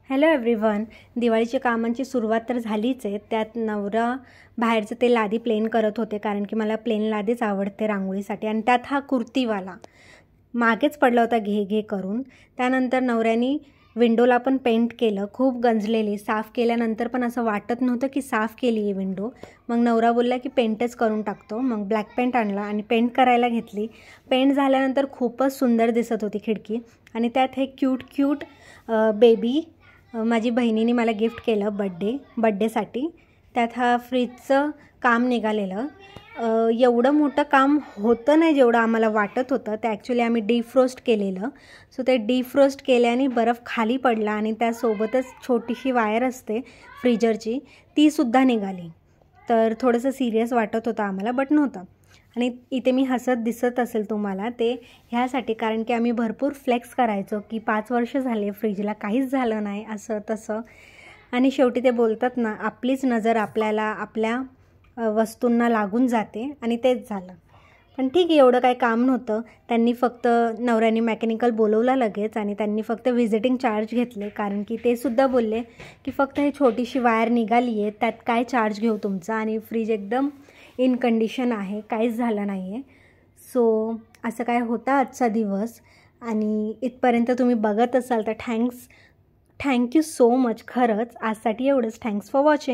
Hello everyone. दिवाळीच्या कामांची सुरुवात तर झालीच आहे. त्यात नवरा बाहेरचं ते लादी प्लेन करत होते, कारण की मला प्लेन लादीच आवडते रांगोळीसाठी. आणि त्यात हा कुर्तीवाला मागेच पडला होता घे घे करून. त्यानंतर नवऱ्यानी विंडोला पण पेंट केलं, खूप गंजलेली. साफ केल्यानंतर पण असं वाटत नव्हतं की साफ केली आहे विंडो. मग नवरा बोलला की पेंटच करून टाकतो. मग ब्लॅक पेंट आणला आणि पेंट करायला घेतली. पेंट झाल्यानंतर खूपच सुंदर दिसत होती खिडकी. आणि त्यात हे क्यूट बेबी माझी बहिणीने मला गिफ्ट केलं बड्डेसाठी. त्यात हा फ्रीजचं काम निघालेलं. एवढं मोठं काम होतं नाही जेवढं आम्हाला वाटत होतं. ते ॲक्च्युली आम्ही डिफ्रोस्ट केलेलं. सो ते डिफ्रोस्ट केल्याने बर्फ खाली पडला आणि त्यासोबतच छोटीशी वायर असते फ्रीजरची, तीसुद्धा निघाली. तर थोडंसं सिरियस वाटत होतं आम्हाला, बट नव्हतं. आणि इथे मी हसत दिसत असेल तुम्हाला ते ह्यासाठी, कारण की आम्ही भरपूर फ्लेक्स करायचो की 5 वर्ष झाले फ्रीजला काहीच झालं नाही, असं तसं. आणि शेवटी ते बोलतात ना, आपलीच नजर आपल्या वस्तूंना लागून जाते, आणि तेच झालं. पण ठीक आहे, एवढं काही काम नव्हतं. त्यांनी फक्त नवऱ्याने मेकॅनिकल बोलवला लगेच, आणि त्यांनी फक्त व्हिजिटिंग चार्ज घेतले, कारण की ते सुद्धा बोलले की फक्त हे छोटीशी वायर निघाली आहे, त्यात काय चार्ज घेऊ तुमचा, आणि फ्रीज एकदम इन कंडिशन आहे, काहीच झालं नाही आहे. सो असं काय होता आजचा दिवस. आणि इथपर्यंत तुम्ही बघत असाल तर थँक्यू सो मच. खरंच आजसाठी एवढंच. Thanks for watching.